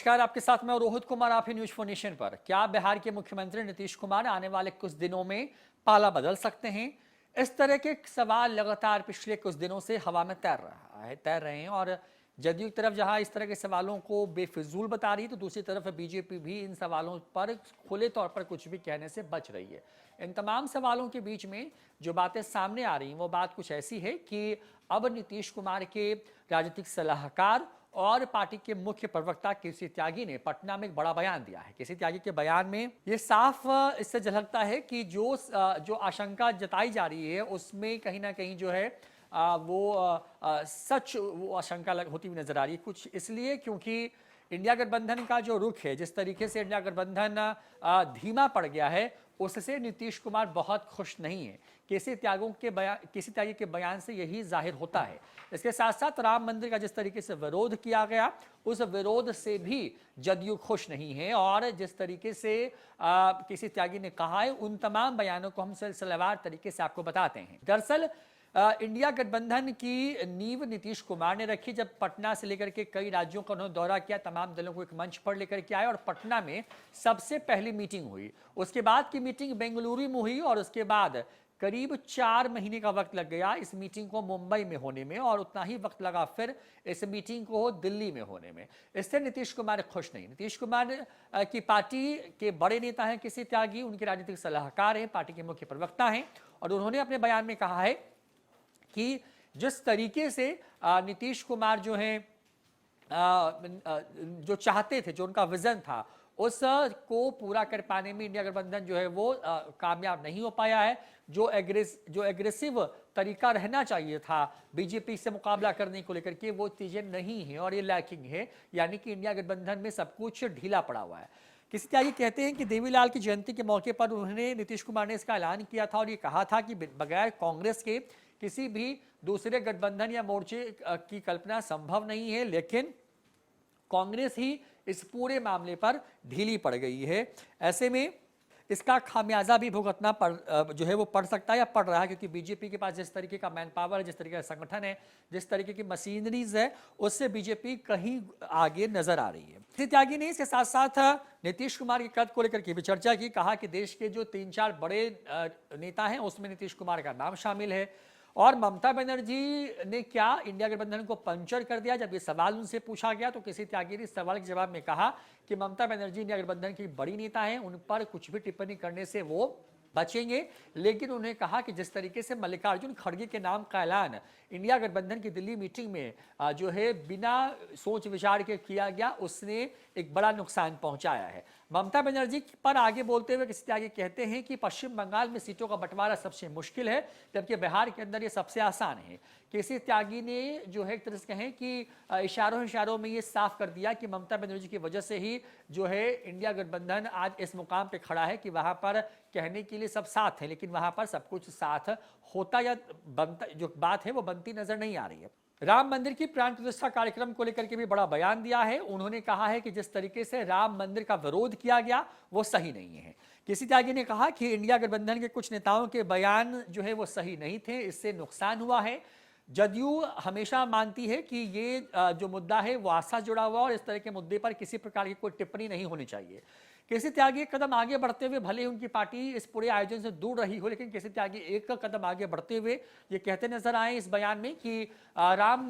नमस्कार, आपके साथ मैं रोहित कुमार, आप ही न्यूज फॉर नेशन पर। क्या बिहार के मुख्यमंत्री नीतीश कुमार आने वाले कुछ दिनों में पाला बदल सकते हैं? इस तरह के सवाल लगातार पिछले कुछ दिनों से हवा में तैर रहे हैं और जदयू की तरफ जहां इस तरह के सवालों को बेफिजूल बता रही है, तो दूसरी तरफ बीजेपी भी इन सवालों पर खुले तौर पर कुछ भी कहने से बच रही है। इन तमाम सवालों के बीच में जो बातें सामने आ रही हैं वो बात कुछ ऐसी है कि अब नीतीश कुमार के राजनीतिक सलाहकार और पार्टी के मुख्य प्रवक्ता केसी त्यागी ने पटना में एक बड़ा बयान दिया है। केसी त्यागी के बयान में ये साफ इससे झलकता है कि जो आशंका जताई जा रही है उसमें कहीं ना कहीं जो है सच वो आशंका होती हुई नजर आ रही है। कुछ इसलिए क्योंकि इंडिया गठबंधन का जो रुख है, जिस तरीके से इंडिया गठबंधन धीमा पड़ गया है, उससे नीतीश कुमार बहुत खुश नहीं है। केसी त्यागी के बयान से यही जाहिर होता है। इसके साथ साथ राम मंदिर का जिस तरीके से विरोध किया गया, उस विरोध से भी जदयू खुश नहीं है और जिस तरीके से केसी त्यागी ने कहा है, उन तमाम बयानों को हम सिलसिलेवार तरीके से आपको बताते हैं। दरअसल इंडिया गठबंधन की नींव नीतीश कुमार ने रखी जब पटना से लेकर के कई राज्यों का उन्होंने दौरा किया, तमाम दलों को एक मंच पर लेकर के आए और पटना में सबसे पहली मीटिंग हुई। उसके बाद की मीटिंग बेंगलुरु में हुई और उसके बाद करीब 4 महीने का वक्त लग गया इस मीटिंग को मुंबई में होने में और उतना ही वक्त लगा फिर इस मीटिंग को दिल्ली में होने में। इससे नीतीश कुमार खुश नहीं। नीतीश कुमार की पार्टी के बड़े नेता हैं केसी त्यागी, उनके राजनीतिक सलाहकार हैं, पार्टी के मुख्य प्रवक्ता हैं और उन्होंने अपने बयान में कहा है कि जिस तरीके से नीतीश कुमार जो हैं जो चाहते थे, जो उनका विजन था, उस को पूरा कर पाने में इंडिया गठबंधन जो है वो कामयाब नहीं हो पाया है। जो एग्रेसिव तरीका रहना चाहिए था बीजेपी से मुकाबला करने को लेकर के, वो चीजें नहीं है और ये लैकिंग है, यानी कि इंडिया गठबंधन में सब कुछ ढीला पड़ा हुआ है। केसी त्यागी कहते हैं कि देवीलाल की जयंती के मौके पर उन्होंने नीतीश कुमार ने इसका ऐलान किया था और ये कहा था कि बगैर कांग्रेस के किसी भी दूसरे गठबंधन या मोर्चे की कल्पना संभव नहीं है, लेकिन कांग्रेस ही इस पूरे मामले पर ढीली पड़ गई है। ऐसे में इसका खामियाजा भी भुगतना जो है वो पड़ सकता है या पड़ रहा है, क्योंकि बीजेपी के पास जिस तरीके का मैन पावर है, जिस तरीके का संगठन है, जिस तरीके की मशीनरीज है, उससे बीजेपी कहीं आगे नजर आ रही है। त्यागी ने इसके साथ साथ नीतीश कुमार के कद को लेकर के भी चर्चा की। कहा कि देश के जो 3-4 बड़े नेता हैं उसमें नीतीश कुमार का नाम शामिल है और ममता बनर्जी ने क्या इंडिया गठबंधन को पंचर कर दिया। जब ये सवाल उनसे पूछा गया तो केसी त्यागी ने इस सवाल के जवाब में कहा कि ममता बनर्जी इंडिया गठबंधन की बड़ी नेता हैं, उन पर कुछ भी टिप्पणी करने से वो बचेंगे। लेकिन उन्हें कहा कि जिस तरीके से मल्लिकार्जुन खड़गे के नाम का ऐलान इंडिया गठबंधन की दिल्ली मीटिंग में जो है बिना सोच विचार के किया गया, उसने एक बड़ा नुकसान पहुंचाया है। ममता बनर्जी पर आगे बोलते हुए केसी त्यागी कहते हैं कि पश्चिम बंगाल में सीटों का बंटवारा सबसे मुश्किल है, जबकि बिहार के अंदर ये सबसे आसान है। केसी त्यागी ने जो है एक तरह से कहें कि इशारों में ये साफ कर दिया कि ममता बनर्जी की वजह से ही जो है इंडिया गठबंधन आज इस मुकाम पे खड़ा है कि वहां पर कहने के लिए सब साथ है, लेकिन वहां पर सब कुछ साथ होता या बनता, जो बात है वो बनती नजर नहीं आ रही है। राम मंदिर की प्राण प्रतिष्ठा कार्यक्रम को लेकर के भी बड़ा बयान दिया है। उन्होंने कहा है कि जिस तरीके से राम मंदिर का विरोध किया गया वो सही नहीं है। केसी त्यागी ने कहा कि इंडिया गठबंधन के कुछ नेताओं के बयान जो है वो सही नहीं थे, इससे नुकसान हुआ है। जदयू हमेशा मानती है कि ये जो मुद्दा है वो आस्था जुड़ा हुआ और इस तरह के मुद्दे पर किसी प्रकार की कोई टिप्पणी नहीं होनी चाहिए। केसी त्यागी एक कदम आगे बढ़ते हुए, भले ही उनकी पार्टी इस पूरे आयोजन से दूर रही हो, लेकिन केसी त्यागी एक कदम आगे बढ़ते हुए ये कहते नजर आए इस बयान में कि राम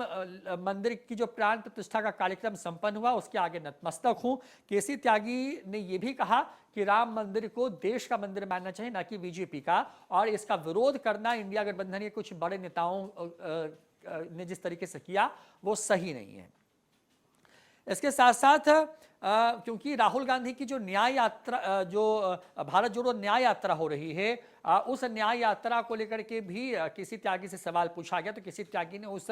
मंदिर की जो प्राण प्रतिष्ठा का कार्यक्रम संपन्न हुआ उसके आगे नतमस्तक हूं। केसी त्यागी ने यह भी कहा कि राम मंदिर को देश का मंदिर मानना चाहिए, ना कि बीजेपी का, और इसका विरोध करना इंडिया गठबंधन के कुछ बड़े नेताओं ने जिस तरीके से किया वो सही नहीं है। इसके साथ साथ क्योंकि राहुल गांधी की जो न्याय यात्रा, जो भारत जोड़ो न्याय यात्रा हो रही है, उस न्याय यात्रा को लेकर के भी केसी त्यागी से सवाल पूछा गया तो केसी त्यागी ने उस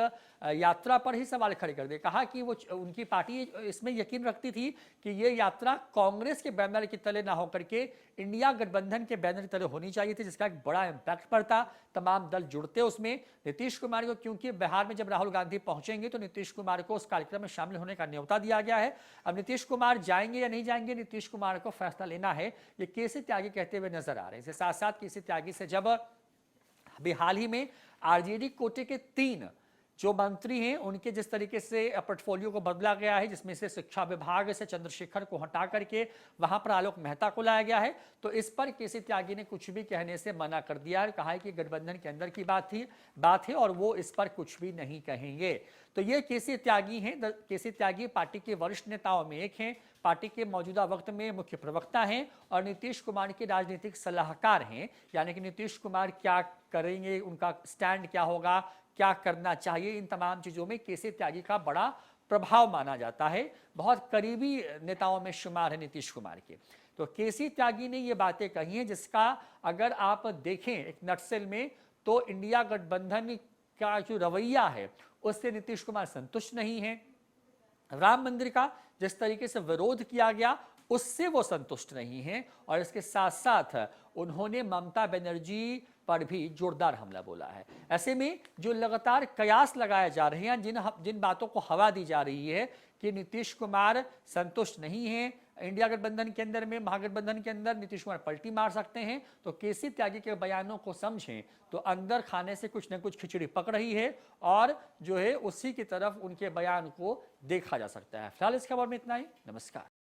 यात्रा पर ही सवाल खड़े कर दिए। कहा कि वो उनकी पार्टी इसमें यकीन रखती थी कि ये यात्रा कांग्रेस के बैनर के तले ना होकर के इंडिया गठबंधन के बैनर के तले होनी चाहिए थी, जिसका एक बड़ा इंपैक्ट पड़ता, तमाम दल जुड़ते उसमें। नीतीश कुमार को, क्योंकि बिहार में जब राहुल गांधी पहुंचेंगे तो नीतीश कुमार को उस कार्यक्रम में शामिल होने का न्योता दिया गया है। अब नीतीश कुमार जाएंगे या नहीं जाएंगे, नीतीश कुमार को फैसला लेना है, ये केसी त्यागी कहते हुए नजर आ रहे हैं। इसके साथ साथ केसी त्यागी से जब अभी हाल ही में आरजेडी कोटे के 3 जो मंत्री हैं उनके जिस तरीके से पोर्टफोलियो को बदला गया है, जिसमें से शिक्षा विभाग से चंद्रशेखर को हटा करके वहां पर आलोक मेहता को लाया गया है, तो इस पर केसी त्यागी ने कुछ भी कहने से मना कर दिया है। कहा है कि गठबंधन के अंदर की बात है और वो इस पर कुछ भी नहीं कहेंगे। तो ये केसी त्यागी हैं। केसी त्यागी पार्टी के वरिष्ठ नेताओं में एक हैं, पार्टी के मौजूदा वक्त में मुख्य प्रवक्ता हैं और नीतीश कुमार के राजनीतिक सलाहकार हैं। यानी कि नीतीश कुमार क्या करेंगे, उनका स्टैंड क्या होगा, क्या करना चाहिए, इन तमाम चीजों में केसी त्यागी का बड़ा प्रभाव माना जाता है। बहुत करीबी नेताओं में शुमार है नीतीश कुमार के। तो केसी त्यागी ने ये बातें कही हैं जिसका अगर आप देखें एक नटसेल में, तो इंडिया गठबंधन का जो रवैया है उससे नीतीश कुमार संतुष्ट नहीं है। राम मंदिर का जिस तरीके से विरोध किया गया उससे वो संतुष्ट नहीं हैं और इसके साथ साथ उन्होंने ममता बनर्जी पर भी जोरदार हमला बोला है। ऐसे में जो लगातार कयास लगाए जा रहे हैं, जिन बातों को हवा दी जा रही है कि नीतीश कुमार संतुष्ट नहीं है इंडिया गठबंधन के अंदर में, महागठबंधन के अंदर नीतीश कुमार पलटी मार सकते हैं, तो केसी त्यागी के बयानों को समझें तो अंदर खाने से कुछ न कुछ खिचड़ी पक रही है और जो है उसी की तरफ उनके बयान को देखा जा सकता है। फिलहाल इस खबर में इतना ही। नमस्कार।